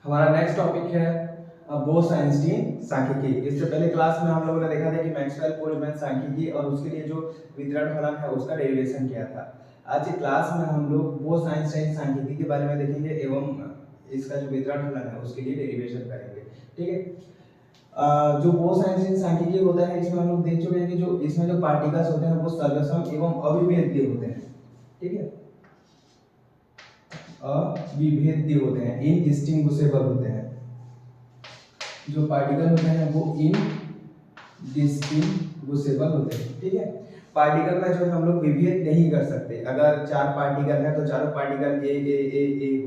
हमारा next topic है Bose-Einstein सांख्यिकी। इससे पहले क्लास में हम लोगों ने देखा था कि मैक्सवेल-बोल्ट्जमैन सांख्यिकी और उसके लिए जो वितरण फलन है उसका डेरिवेशन किया था। आज की क्लास में हम लोग बोस-आइंस्टीन सांख्यिकी के बारे में देखेंगे एवं इसका जो वितरण फलन है उसके लिए डेरिवेशन करेंगे। ठीक है। जो बोस-आइंस्टीन सांख्यिकी होता है इसमें हम लोग देख चुके हैं कि जो इसमें जो पार्टिकल्स होते हैं वो सर्वसम एवं अविभेद्य होते हैं। ठीक है, अविभेद्य होते हैं, इनडिस्टिंग्विशेबल होते हैं। जो पार्टिकल होते हैं वो इनडिस्टिंग्विशेबल होते हैं। ठीक है, पार्टिकल में जो हम लोग विभेद नहीं कर सकते। अगर 4 पार्टिकल है तो चारों पार्टिकल ए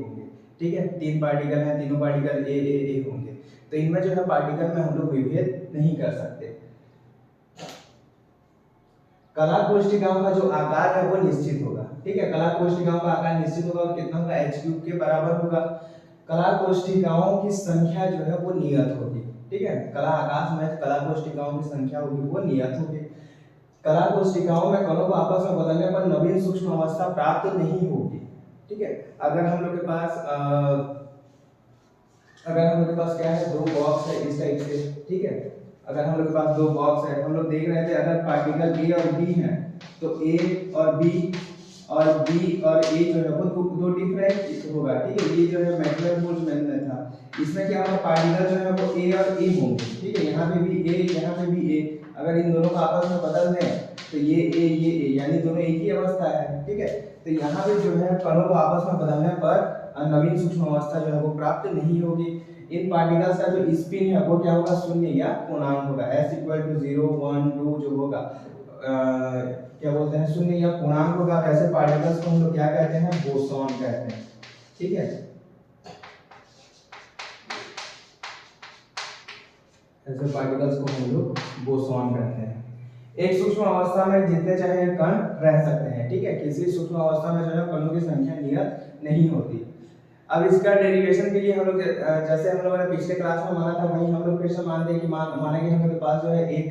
होंगे। ठीक है, 3 पार्टिकल हैं, तीनों पार्टिकल ए होंगे। तो इनमें जो है पार्टिकल में हम लोग विभेद नहीं कर सकते। कला कोष्ठिकाओं का जो आकार है वो निश्चित होगा। ठीक है, कला कोष्ठिकाओं का आकार निश्चित होगा और कितना होगा, h³ के बराबर होगा। कला कोष्ठिकाओं की संख्या जो है वो नियत होगी। ठीक है, कला आकाश में कला कोष्ठिकाओं की संख्या होगी वो नियत होगी। कला कोष्ठिकाओं में कणों को आपस में बदलने पर नवीन सूक्ष्म अवस्था प्राप्त नहीं होगी। ठीक है, अगर हम लोग के पास क्या है, 2 बॉक्स है इस टाइप से। ठीक है, अगर हम लोग के पास 2 बॉक्स है, हम लोग देख रहे थे अगर पार्टिकल ए और बी है तो ए और बी और ए जो है वो दो डिफरेंट होगा। ठीक है, ये जो है मैक्सवेल-बोल्ट्जमैन में था। इसमें क्या होगा, पार्टिकल जो है वो ए और ए होंगे। ठीक है, यहाँ पे भी ए, यहाँ पे भी ए। अगर इन दोनों को आपस में बदल दें तो ये ए यानी दोनों एक ही अवस्था है। ठीक है, तो यहाँ पे जो है कणों को आपस में बदलने पर नवीन सूक्ष्म अवस्था जो है वो प्राप्त नहीं होगी। इन पार्टिकल्स का जो स्पिन है वो क्या होगा, शून्य या पूर्णांक होगा। s = 0 1 2 जो होगा क्या बोलते हैं, शून्य या पूर्णांक होगा। ऐसे पार्टिकल्स को हम लोग क्या कहते हैं, बोसॉन कहते हैं। ठीक है, ऐसे पार्टिकल्स को हम लोग बोसॉन कहते हैं। एक सूक्ष्म अवस्था में जितने चाहे कण रह सकते हैं। ठीक है, किसी सूक्ष्म अवस्था में जो है कणों की संख्या नियत नहीं होती। अब इसका डेरिवेशन के लिए हम लोग जैसे हम लोगों ने पिछले क्लास में माना था वही हम लोग फिर से मानते हैं कि मानेंगे हम लोग के पास जो है एक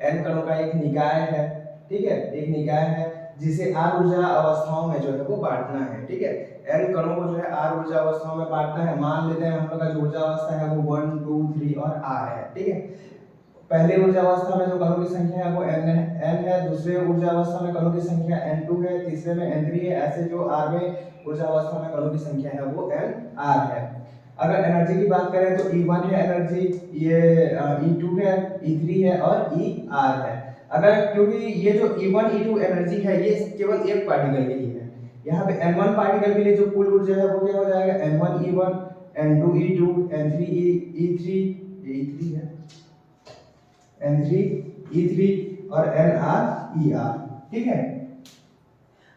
n कणों का एक निकाय है। ठीक है, एक निकाय है जिसे r ऊर्जा अवस्थाओं में जो है वो बांटना है। ठीक है, n कणों को जो है r ऊर्जा अवस्थाओं में बांटना है। मान लेते हैं हम लोग का जो ऊर्जा अवस्था है वो 1 2 3 और r है। ठीक है, पहले ऊर्जा अवस्था में जो कणों की संख्या है वो n है, दूसरे ऊर्जा अवस्था में कणों की संख्या n2 है, तीसरे में n3 है। ऐसे जो r में ऊर्जा अवस्था में कणों की संख्या है वो nr है। अगर एनर्जी की बात करें तो E1 है एनर्जी, ये E2 है, E3 है और Er है। अगर क्योंकि ये जो E1 E2 एनर्जी है ये केवल एक पार्टिकल के लिए है। यहाँ पे N1 पार्टिकल के लिए जो कुल ऊर्जा है वो क्या हो जाएगा, N1 E1 N2 E2 N3 E3 E3 है, N3 E3 और NR ER। ठीक है,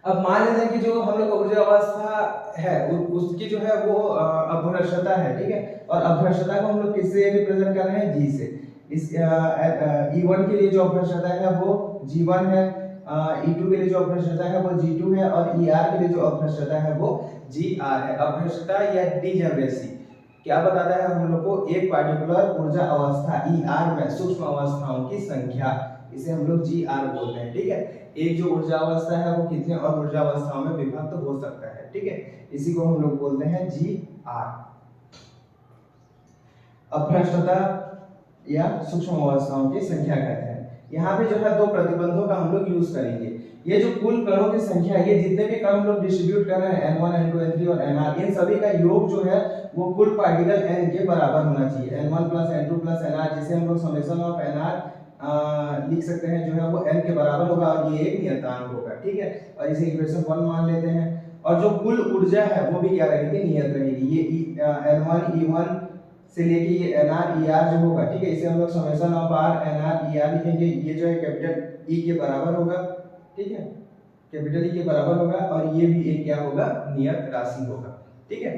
अब मान लेते हैं कि जो हम लोग ऊर्जा अवस्था है उसकी जो है वो अभ्रष्टता है। ठीक है, और अभ्रष्टता को हम लोग किससे रिप्रेजेंट कर रहे हैं, G से। इस E1 के लिए जो अभ्रष्टता है वो G1 है, E2 के लिए जो अभ्रष्टता है वो G2 है और ER के लिए जो अभ्रष्टता है वो GR है। अभ्रष्टता या डिजेनरेसी क्या बताता है हम लोग को, एक पार्टिकुलर ऊर्जा अवस्था ER में सूक्ष्म अवस्थाओं की संख्या, इसे हम लोग GR बोलते हैं। ठीक है, एक जो ऊर्जा अवस्था है वो कितने और ऊर्जा अवस्थाओं में विभक्त हो सकता है। ठीक है, इसी को हम लोग बोलते हैं GR। अभ्रष्टता या सूक्ष्म अवस्थाओं की संख्या कहते हैं। यहाँ पे जो है 2 प्रतिबंधों का हम लोग यूज करेंगे। ये जो कुल कणों की संख्या, ये जितने भी कण हम लोग डिस्ट्रीब्यूट कर रहे हैं N1 N2 N3 और NR, इन सभी का योग जो है वो कुल पार्टिकल N के बराबर होना चाहिए। N1 + N2 + NR, जिसे हम लोग समेशन ऑफ NR लिख सकते हैं, जो है वो N के बराबर होगा और ये एक नियतांक होगा। ठीक है, और इसे इक्वेशन 1 मान लेते हैं। और जो कुल ऊर्जा है वो भी क्या रहेगी, नियत रहेगी। ये N1 E1 से लेके ये NR ER जो होगा। ठीक है, इसे हम लोग summation of R NR ER लिखेंगे। ये जो है कैपिटल E के बराबर होगा। ठीक है, कैपिटल E के बराबर होगा और ये भी एक क्या होगा, नियत राशि होगा। ठीक है,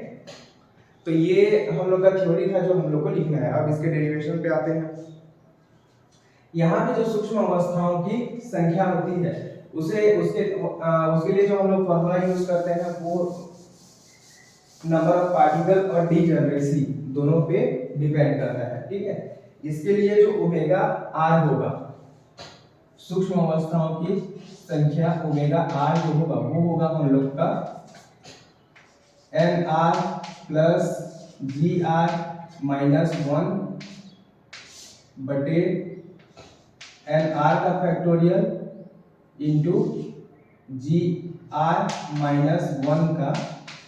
तो ये हम लोग का थ्योरी था जो हम लोग को लिखना है। अब इसके डेरिवेशन पे आते हैं। यहाँ पे जो सूक्ष्म अवस्थाओं की संख्या होती है उसके लिए जो हम लोग फॉर्मूला यूज करते हैं वो नंबर ऑफ पार्टिकल और डिजेनरेसी दोनों पे डिपेंड करता है। ठीक है, इसके लिए जो ओमेगा r होगा, सूक्ष्म अवस्थाओं की संख्या ओमेगा r जो होगा वो होगा हम लोग का NR + जी आर माइनस 1 बटे एन आर का factorial into g are minus 1 का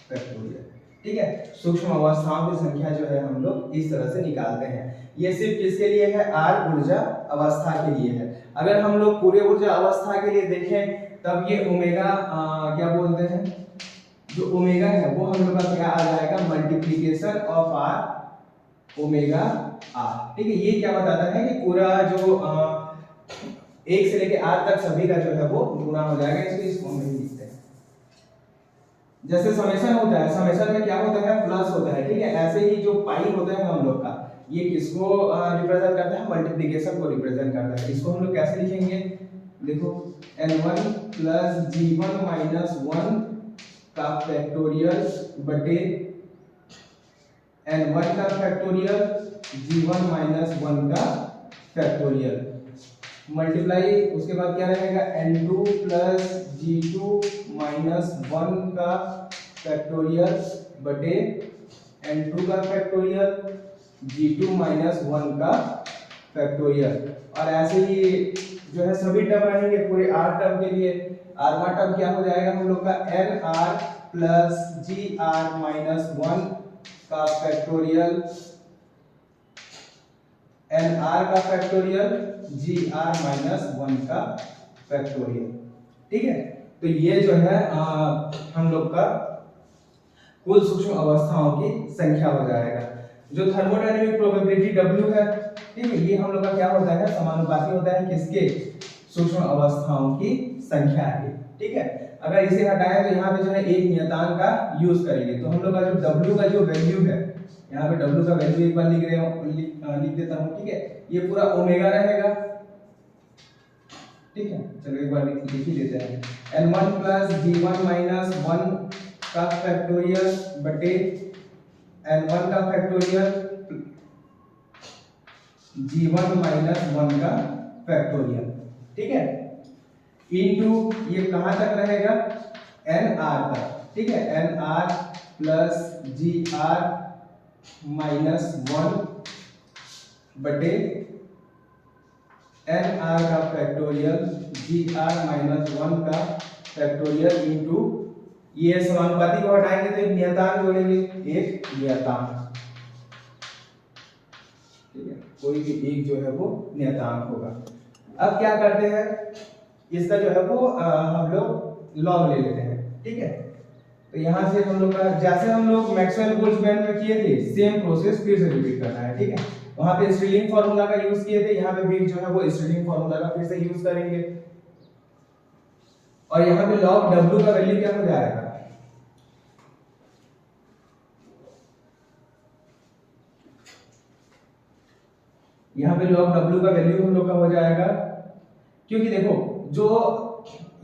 फैक्टोरियल। ठीक है, सूक्ष्म अवस्थाओं की संख्या जो है हम लोग इस तरह से निकालते हैं। ये सिर्फ किसके लिए है? आर ऊर्जा अवस्था के लिए है। अगर हम लोग पूरे ऊर्जा अवस्था के लिए देखें तब ये ओमेगा क्या बोलते हैं, जो ओमेगा है वो हम लोग का क्या आ जाएगा? Multiplication of r omega r. ठीक है, ये क्या बताता है कि पूरा जो 1 से लेके आर तक सभी का जो है वो गुणा हो जाएगा। इसको इस फॉर्म में ही लिखते हैं। जैसे समेशन होता है, समेशन में क्या होता है? प्लस होता है। ठीक है, ऐसे ही जो पाई होता है हम लोग का, ये किसको रिप्रेजेंट करता है? मल्टीप्लिकेशन को रिप्रेजेंट करता है। इसको हम लोग कैसे लिखेंगे? देखो n1 प्लस g1 माइनस 1 का फैक्टोरियल बटे n1 का फैक्टोरियल g1 माइनस 1 का फैक्टोरियल मल्टीप्लाई, उसके बाद क्या रहेगा? n2 प्लस g2 माइनस 1 का फैक्टोरियल बटे n2 का फैक्टोरियल g2 माइनस 1 का फैक्टोरियल। और ऐसे ही जो है सभी टर्म रहेंगे पूरे r टर्म के लिए। r1 टर्म क्या हो जाएगा हम लोग का? nr प्लस gr माइनस 1 का फैक्टोरियल nr का फैक्टोरियल gr माइनस 1 का फैक्टोरियल। ठीक है, तो ये जो है हम लोग का कुल सूक्ष्म अवस्थाओं की संख्या हो जाएगा। जो थर्मोडायनेमिक प्रोबेबिलिटी W है, ठीक है, ये हम लोग का क्या होता है? समानुपाती होता है किसके? सूक्ष्म अवस्थाओं की संख्या के। ठीक है, अगर इसे हटाएं तो यहाँ पे जो है एक नियतांक का यूज करेंगे, तो हम लोग का जो W का जो वैल्यू है, यहाँ पे W का वैल्यू एक बार लिख देता हूँ। ठीक है, ये पूरा ओमेगा रहेगा। ठीक है, चलो एक बार लिख ही देते हैं। n1 प्लस g1 माइनस 1 का फैक्टोरियल बटे n1 का फैक्टोरियल g1 माइनस 1 का फैक्टोरियल। ठीक है, इनटू ये कहां तक रहेगा? nr तक। ठीक है, nr प्लस gr माइनस 1 बटे nr का फैक्टोरियल gr माइनस 1 का फैक्टोरियल इनटू ये समानुपाती को हटाएंगे तो एक नियतांक जोड़ेंगे, एक नियतांक। ठीक है, कोई भी एक जो है वो नियतांक होगा। अब क्या करते हैं? इसका जो है वो हम लोग लॉग ले लेते हैं। ठीक है, तो यहां से हम लोग का जैसे हम लोग मैक्सवेल बोल्ट्जमैन में किए थे सेम प्रोसेस फिर से रिपीट करना है। ठीक है, वहां पे स्टिलिंग फार्मूला का यूज किए थे, यहाँ पे भी जो है वो स्टिलिंग फार्मूला का फिर से यूज करेंगे। और यहाँ पे लॉग W का वैल्यू क्या हो जाएगा? यहाँ पे log W का वैल्यू हम लोग का हो जाएगा, क्योंकि देखो जो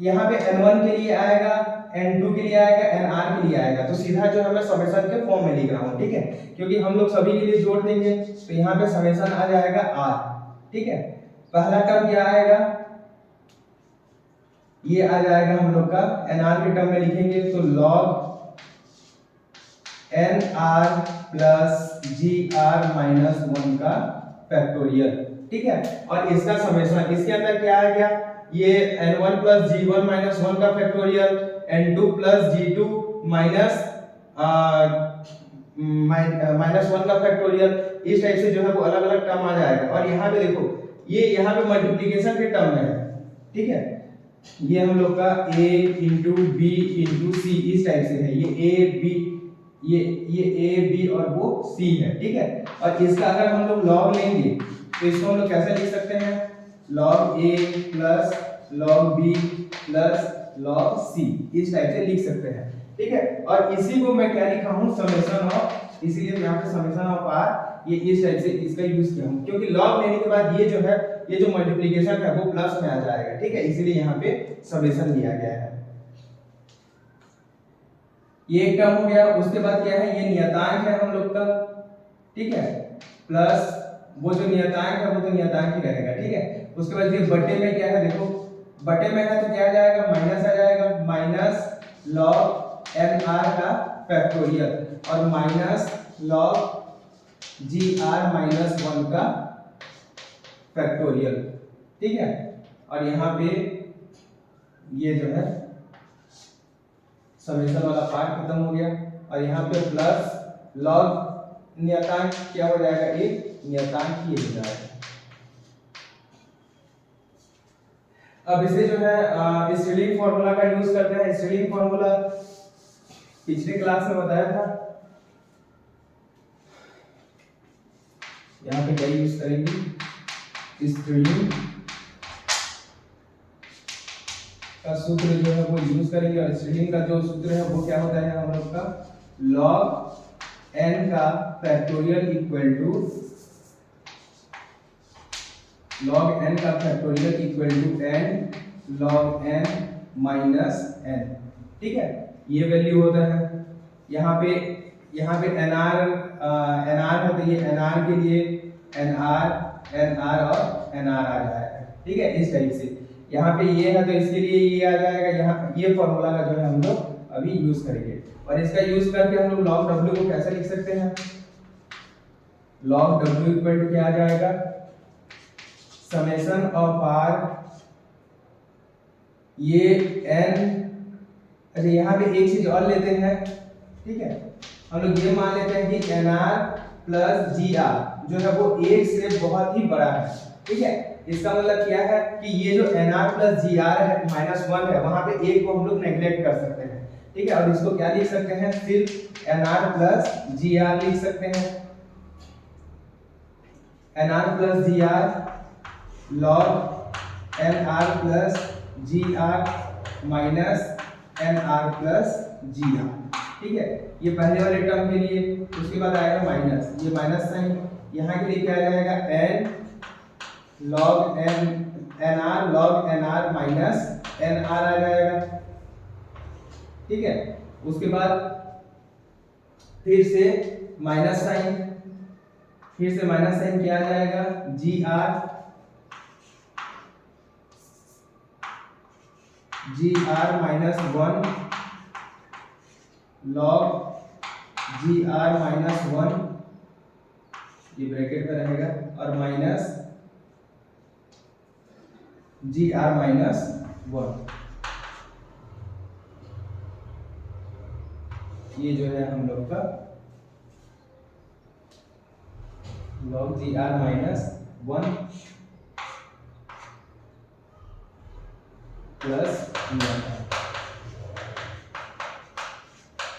यहाँ पे n1 के लिए आएगा, n2 के लिए आएगा, nr के लिए आएगा, तो सीधा जो है मैं समेशन के फॉर्म में लिख रहा हूँ। ठीक है, क्योंकि हम लोग सभी के लिए जोड़ देंगे तो यहाँ पे समेशन आ जाएगा r। ठीक है, पहला टर्म क्या आएगा? ये आ जाएगा हम लोग का nr के टर्म में लिखेंगे तो log nr plus gr minus 1 का फैक्टोरियल। ठीक है, और इसका समेशन इसके अंदर क्या आ गया? ये n1 प्लस g1 माइनस 1 का factorial, n2 plus g2 minus 1 का फैक्टोरियल। इस टाइप से जो है वो अलग अलग टर्म आ जाएगा। और यहाँ पे देखो ये यहाँ पे मल्टीप्लिकेशन के टर्म में है। ठीक है, ये हम लोग का a इंटू बी इंटू सी इस टाइप से है। ये a b ये a b और वो c है। ठीक है, और इसका अगर हम लोग लॉग लेंगे तो इसको हम लोग कैसे लिख सकते हैं? log a plus log b plus log c इस टाइप से लिख सकते हैं। ठीक है, और इसी को मैं क्या लिखा हूं? समेशन ऑफ, इसीलिए यहाँ पे समेशन ऑफ r ये इस टाइप से इसका यूज किया हूं, क्योंकि log लेने के बाद ये जो है ये जो मल्टीप्लिकेशन है वो प्लस में आ जाएगा। ठीक है, इसीलिए यहाँ पे समेशन लिया गया है। ये एक टर्म हो गया। उसके बाद क्या है? ये नियतांक है हम लोग का। ठीक है, प्लस वो जो नियतांक है वो तो नियतांक ही रहेगा। ठीक है, उसके बाद ये बटे में क्या है? देखो बटे में है तो क्या आ जाएगा? माइनस आ जाएगा, माइनस log nr का फैक्टोरियल और minus log ji are minus 1 का फैक्टोरियल, ठीक है। और यहाँ पे ये जो है समेशन वाला पार्ट खत्म हो गया, और यहाँ पे प्लस लॉग नियतांक क्या हो जाएगा, एक नियतांक ही हो जाएगा। अब इसे जो है स्टेलिंग फॉर्मूला का यूज करते हैं। स्टेलिंग फॉर्मूला पिछले क्लास में बताया था, यहाँ पे क्या यूज करेंगे, स्टेलिंग का सूत्र जो है वो यूज करेंगे। और स्टेलिंग का जो सूत्र है वो क्या होता है हम लोग का, log n का factorial equal to log n का factorial equal to n log n minus n, ठीक है। ये वैल्यू होता है। यहाँ पे nr है, तो ये nr के लिए nr और nr आ जाएगा, ठीक है, इस टाइप से। यहाँ पे ये है तो इसके लिए ये आ जाएगा। यहाँ ये फॉर्मूला का जो है हम लोग अभी यूज करेंगे, और इसका यूज करके हम लोग log w को कैसे लिख सकते हैं, log w इक्वल टू क्या आ जाएगा, समेशन ऑफ r, ये n, अच्छा यहाँ पे एक चीज और लेते हैं, ठीक है। हम लोग ये मान लेते हैं कि nr प्लस जी आर जो है वो 1 से बहुत ही बड़ा है, ठीक है। इसका मतलब क्या है कि ये जो nr प्लस जी आर है माइनस 1 है, वहां पे 1 को हम लोग नेग्लेक्ट कर सकते हैं, ठीक है। और इसको क्या लिख सकते हैं, सिर्फ nr प्लस जी आर लिख सकते हैं। nr plus ji r log nr plus ji are minus nr plus ji r, ठीक है। ये पहले वाले टर्म के लिए। उसके बाद आएगा माइनस, ये माइनस साइन, यहाँ के लिए क्या आ जाएगा, n log nr log nr minus nr आ जाएगा, ठीक है। उसके बाद फिर से माइनस साइन, क्या आ जाएगा, G are minus 1 log ji are minus 1, ये ब्रैकेट में रहेगा, और माइनस जी आर माइनस 1, ये जो है हम लोग का log ji are minus 1 plus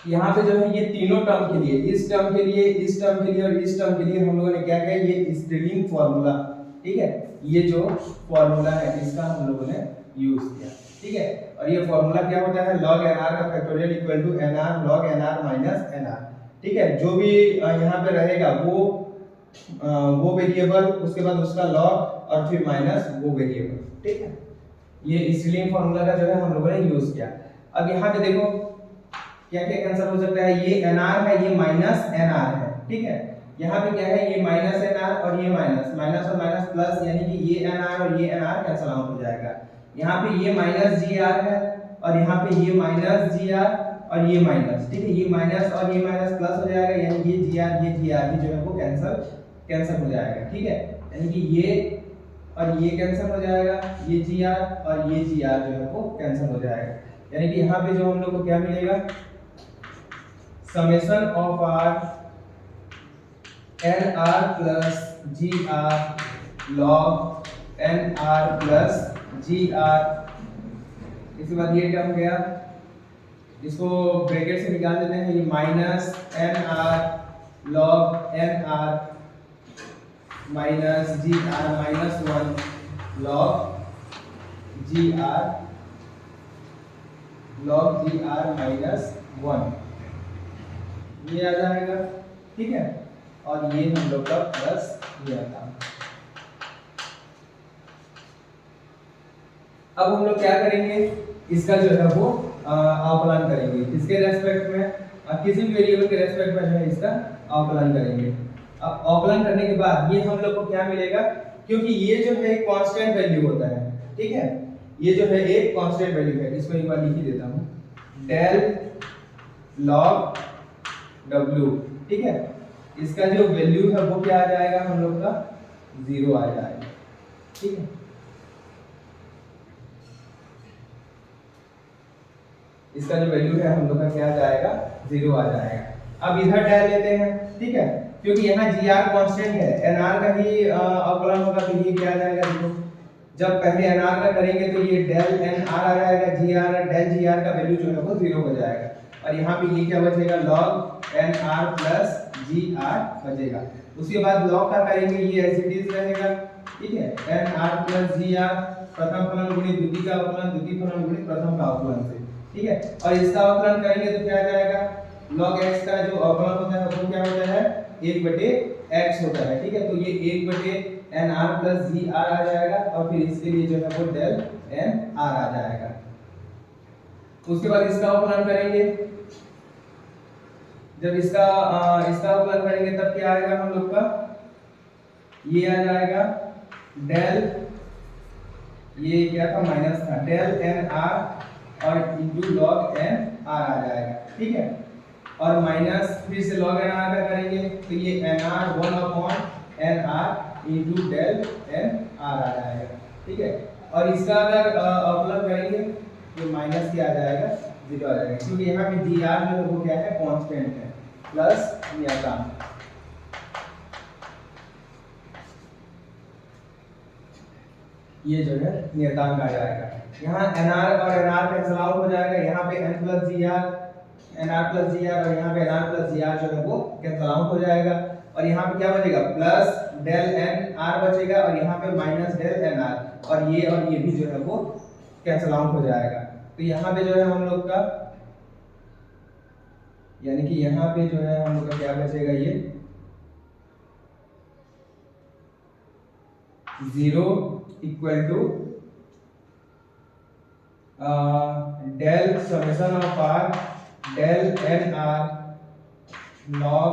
यहाँ पे जो है ये तीनों टर्म के लिए, इस टर्म के लिए, इस टर्म के लिए और इस टर्म के लिए हम लोगों ने क्या किया, ये स्टेलिंग फॉर्मूला, ठीक है, ये जो फॉर्मूला है इसका हम लोगों ने यूज किया, ठीक है। और ये फॉर्मूला क्या होता है, log nr का factorial equal to nr log nr minus nr, ठीक है। जो भी यहाँ पे रहेगा वो वेरिएबल, उसके बाद उसका log और फिर माइनस वो वेरिएबल, ठीक है। ये स्टेलिंग फॉर्मूला का जो है हम लोगों ने यूज किया। अब यहाँ पे देखो क्या क्या कैंसिल हो सकता है, ये nr है, ये माइनस nr है, ठीक है। यहाँ पे क्या है, ये माइनस nr और ये माइनस और माइनस प्लस, यानी कि ये nr और ये nr कैंसिल आउट हो जाएगा। यहाँ पे ये माइनस gr है और यहाँ पे ये माइनस gr और ये माइनस, ठीक है। ये माइनस और ये माइनस प्लस हो जाएगा, यानी ये gr भी जो है वो कैंसिल हो जाएगा, ठीक है। यानी कि ये और ये कैंसिल हो जाएगा, ये gr और ये gr जो है वो कैंसिल हो जाएगा। यानी कि यहाँ पे जो हम लोग को क्या मिलेगा, summation of r nr plus gr log nr plus gr, इसके बाद ये टर्म गया, इसको ब्रैकेट से निकाल देते हैं, ये minus nr log nr minus gr minus 1 log gr minus 1, ये आ जाएगा, ठीक है। और ये हम लोग का प्लस ये आता है। अब हम लोग क्या करेंगे, इसका जो है वो आकलन करेंगे, इसके रेस्पेक्ट में किसी भी वेरिएबल के रेस्पेक्ट में जो है इसका आकलन करेंगे। अब आकलन करने के बाद ये हम लोग को क्या मिलेगा, क्योंकि ये जो है एक कांस्टेंट वैल्यू होता है, ठीक है, ये जो है एक कांस्टेंट वैल्यू है, इसको एक बार लिख ही देता हूँ, डेल log w, ठीक है। इसका जो वैल्यू है वो क्या आ जाएगा हम लोग का 0 आ जाएगा, ठीक है। इसका जो वैल्यू है हम लोग का क्या आ जाएगा 0 आ जाएगा। अब इधर डेल लेते हैं, ठीक है, क्योंकि यहाँ gr कांस्टेंट है, nr का ही अवकलन होगा, तो ये क्या आ जाएगा देखो, जब पहले nr का करेंगे तो ये डेल nr आ जाएगा, gr डेल gr का वैल्यू जो है वो 0 हो जाएगा, और यहाँ पे ये क्या बचेगा log nr प्लस gr बचेगा। उसके बाद log का करेंगे, ये एज इट इज रहेगा, ठीक है, nr प्लस gr प्रथम फलन गुणित द्वितीय का अवकलन, द्वितीय फलन गुणित प्रथम का अवकलन से, ठीक है। और इसका अवकलन करेंगे तो क्या आ जाएगा, log x का जो अवकलन होता है वो क्या होता है 1/x होता है, ठीक है। तो ये 1/nr प्लस gr आ जाएगा, और फिर इसके लिए जो है वो डेल nr आ जाएगा। उसके बाद इसका अवकलन करेंगे, जब इसका अवकलन करेंगे तब क्या आएगा हम लोग का, ये आ जाएगा डेल, ये क्या था माइनस था, डेल nr और इंटू लॉग एन आर आ जाएगा, ठीक है। और माइनस फिर से लॉग एन आर का करेंगे तो ये N R 1/nr into del N R आ जाएगा, ठीक है। और इसका अगर अवकलन करेंगे तो माइनस क्या आ जाएगा 0 आ जाएगा, क्योंकि यहाँ पे जी आर जो है वो क्या है कांस्टेंट है, प्लस नियतांक, ये जो है नियतांक आ जाएगा। यहाँ nr और nr कैंसिल आउट हो जाएगा, यहाँ पे n plus gr nr plus gr और यहाँ पे nr प्लस gr जो है वो कैंसिल आउट हो जाएगा, और यहाँ पे क्या बचेगा प्लस डेल nr बचेगा, और यहाँ पे माइनस डेल nr, और ये भी जो है वो कैंसिल आउट हो जाएगा। तो यहाँ पे जो है हम लोग का, यानी कि यहाँ पे जो है हम लोग का क्या बचेगा, ये 0 equal to del summation of are del N r log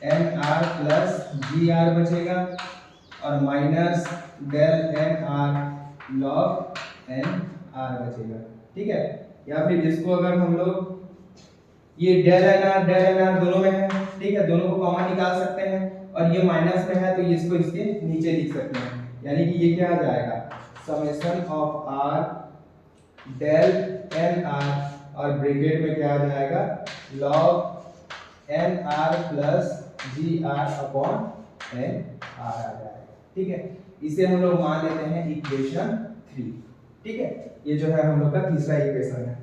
N R plus ji r बचेगा, और minus del N r log N r बचेगा, ठीक है। या फिर इसको अगर हम लोग, ये डेल एन आर दोनों में है, ठीक है, दोनों को कॉमन निकाल सकते हैं, और ये माइनस में है तो इसको इसके नीचे लिख सकते हैं, यानी कि ये क्या आ जाएगा summation of are del N R और ब्रैकेट में क्या आ जाएगा log N R plus ji are upon N R आ जाएगा, ठीक है। इसे हम लोग मान लेते हैं इक्वेशन 3, ठीक है। ये जो है हम लोग का तीसरा इक्वेशन है।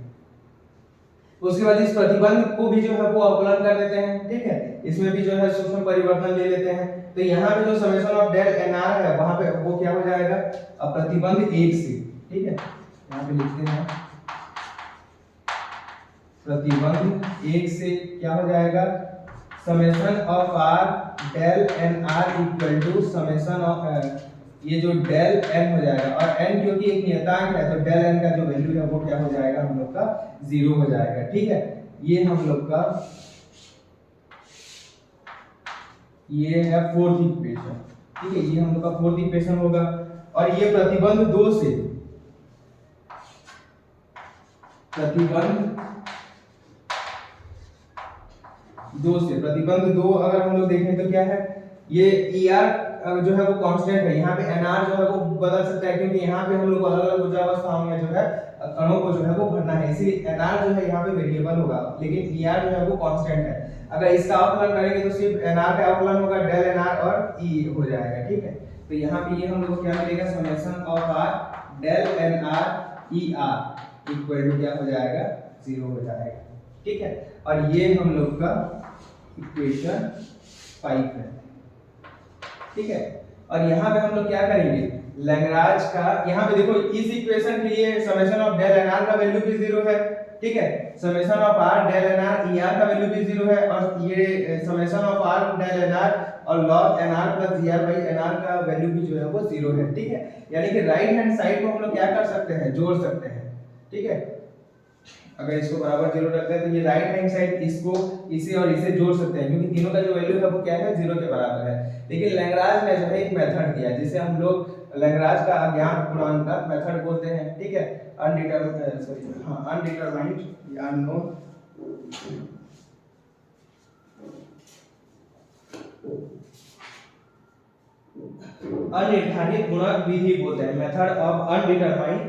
उसके बाद इस प्रतिबंध को भी जो है वो अवकलन कर देते हैं, ठीक है। इसमें भी जो है सूक्ष्म परिवर्तन ले लेते हैं, तो यहाँ पे जो summation of del N r है वहां पे वो क्या हो जाएगा प्रतिबंध 1 से, ठीक है, यहाँ पे लिखते हैं प्रतिबंध 1 से क्या हो जाएगा summation of are del N R equal to summation of, ये जो डेल एन हो जाएगा, और एन क्योंकि एक नियतांक है तो डेल एन का जो वैल्यू है वो क्या हो जाएगा हम लोग का 0 हो जाएगा, ठीक है। ये हम लोग का ये है फोर्थ इक्वेशन, ठीक है, ये हम लोग का फोर्थ इक्वेशन होगा। और ये प्रतिबंध 2 से, प्रतिबंध 2 अगर हम लोग देखें तो क्या है, ये ER जो है वो कांस्टेंट है, यहाँ पे NR जो है वो बदल सकता है, क्योंकि यहाँ पे हम लोग अलग अलग ऊर्जावस्थाओं में जो है कणों को जो है वो भरना है, इसलिए NR जो है यहाँ पे वेरिएबल होगा, लेकिन ER जो है वो कांस्टेंट है। अगर इसका अवकलन करेंगे तो सिर्फ NR का अवकलन होगा, डेल NR और E हो जाएगा, ठीक है। तो यहाँ पे ये हम लोग को क्या मिलेगा summation of R del NR ER equal to क्या हो जाएगा 0 हो जाएगा, ठीक है। और ये हम लोग का इक्वेशन 5 है, ठीक है। और यहाँ पे हम लोग क्या करेंगे लैग्रांज का, यहाँ पे देखो इस इक्वेशन के लिए समेशन ऑफ डेल एनआर का वैल्यू भी 0 है, ठीक है, summation of are del NR ER का वैल्यू भी 0 है, और ये summation of are del NR और log NR plus GR by NR का वैल्यू भी जो है वो 0 है, ठीक है। यानी कि राइट हैंड साइड को हम लोग क्या कर सकते हैं जोड़ सकते हैं, ठीक है। अगर इसको बराबर 0 रखते हैं तो ये राइट हैंड साइड इसको इसे और इसे जोड़ सकते हैं, क्योंकि तीनों का जो वैल्यू है वो क्या है 0 के बराबर है। लेकिन लैग्रांज ने जो है एक मेथड दिया जिसे हम लोग लैग्रांज का अज्ञात पूर्णांक मेथड बोलते हैं, ठीक है, अनडिटरमाइंड या अननोन अनिर्धारित गुणक विधि बोलते हैं, मेथड ऑफ अनडिटरमाइंड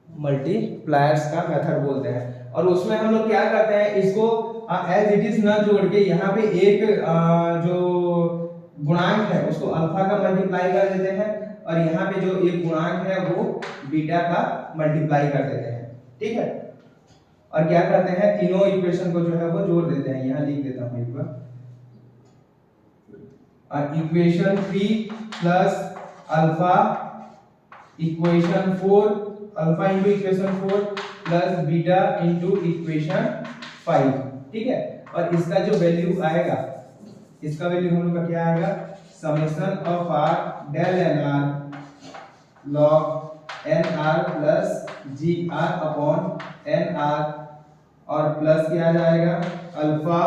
मल्टीप्लायर्स का मेथड बोलते हैं। और उसमें हम लोग क्या करते हैं, इसको एज इट इज न जोड़ के यहाँ पे एक जो गुणांक है उसको अल्फा का मल्टीप्लाई कर देते हैं, और यहाँ पे जो एक गुणांक है वो बीटा का मल्टीप्लाई कर देते हैं, ठीक है। और क्या करते हैं, तीनों इक्वेशन को जो है वो जोड़ देते हैं। यहाँ लिख देता हूँ एक बार, equation 3 plus alpha equation 4, alpha into equation 4 plus beta into equation 5, ठीक है। और इसका जो वैल्यू आएगा, इसका वैल्यू हम लोग का क्या आएगा, summation of are del N r log N R plus ji are upon N R, और प्लस क्या आ जाएगा अल्फा,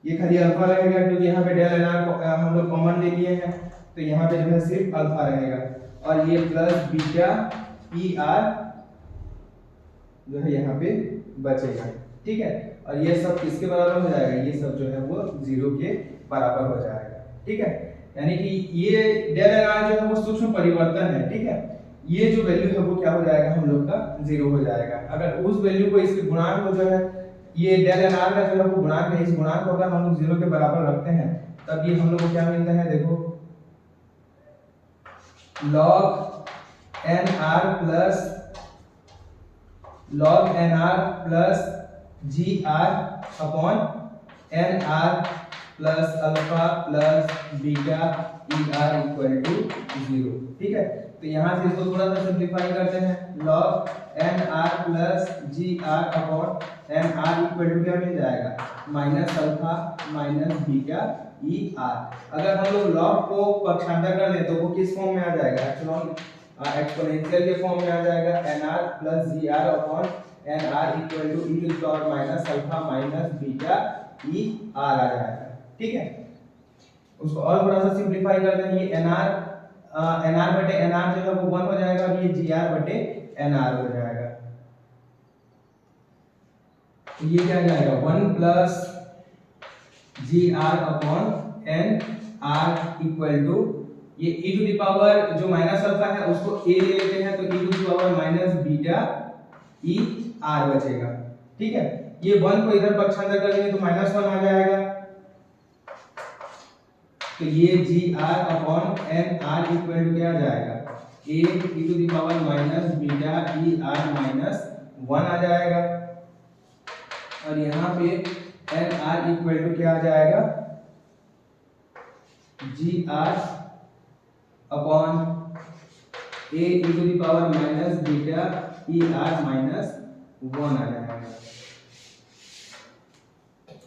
ये खाली अल्फा रहेगा क्योंकि यहाँ पे डेल एन आर हम लोग कॉमन ले लिए हैं, तो यहाँ पे जो है सिर्फ अल्फा रहेगा, और ये प्लस बीटा ई आर जो है यहाँ पे बचेगा, ठीक है। और ये सब किसके बराबर हो जाएगा, ये सब जो है वो 0 के बराबर हो जाएगा, ठीक है। यानी कि ये डेल एन आर जो है वो सूक्ष्म परिवर्तन है, ठीक है। ये जो वैल्यू है वो क्या हो जाएगा, हम लोग का 0 हो जाएगा। अगर उस वैल्यू को, इसके गुणांक को जो है, ये डेल एन आर का जो है वो गुणांक है, इस गुणांक को अगर हम लोग 0 के बराबर रखते हैं, तब ये हम लोग को क्या मिलता है, देखो log n are plus ji are upon N R plus alpha plus beta E r equal to 0, ठीक है। तो यहाँ से इसको थोड़ा सा सिंप्लीफाई करते हैं, log n are plus ji are upon N R equal to क्या मिल जाएगा, माइनस अल्फा माइनस बीटा ई आर। अगर हम लोग log को पक्षांतर कर दें तो वो किस फॉर्म में आ जाएगा, एक्सपोनेंशियल के फॉर्म में आ जाएगा, N are plus ji are upon N R equal to E to the power minus alpha minus beta E R आ जाएगा, ठीक है। उसको और थोड़ा सा सिंप्लीफाई करते हैं, ये एन आर बटे एन आर जो है वो 1 हो जाएगा, और ये जी आर बटे एन आर हो जाएगा। तो ये क्या जाएगा, 1 plus ji are upon N R equal to, ये e टू द पावर जो माइनस अल्फा है उसको a ले लेते हैं, तो e to the power minus beta E r बचेगा, ठीक है। ये 1 को इधर पक्षांतर कर देंगे तो -1 आ जाएगा, तो ये जी are upon N R equal to क्या आ जाएगा, a e to the power minus beta E R minus 1 आ जाएगा, और यहाँ पे एन आर इक्वल टू क्या आ जाएगा, G are upon a e to the power minus beta E R minus 1 आ जाएगा।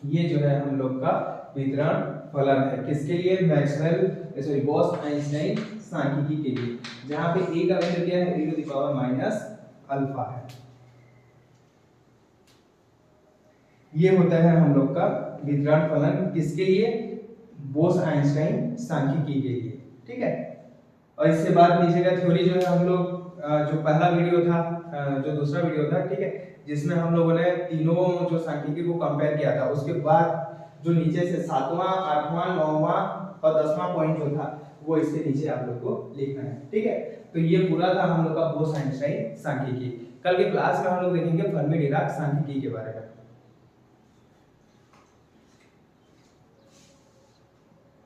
ये जो है हम लोग का वितरण फलन है, किसके लिए, मैक्सवेल सॉरी गॉस आइंस्टाइन सांख्यिकी के लिए, जहां पे a का वैल्यू क्या है, e to the power minus alpha है। ये होता है हम लोग का वितरण फलन, किसके लिए, बोस आइंस्टाइन सांख्यिकी के लिए, ठीक है। और इससे बात लीजिएगा थ्योरी जो है हम लोग जो पहला वीडियो था, जो दूसरा वीडियो था, ठीक है, जिसमें हम लोगों ने तीनों जो सांख्यिकी को कंपेयर किया था, उसके बाद जो नीचे से 7वां 8वां 9वां और 10वां पॉइंट जो था वो इसके नीचे आप लोग को लिखना है, ठीक है। तो ये पूरा था हम लोग का बोस आइंस्टाइन सांख्यिकी। कल के क्लास में हम लोग देखेंगे फर्मी डिराक सांख्यिकी के बारे में।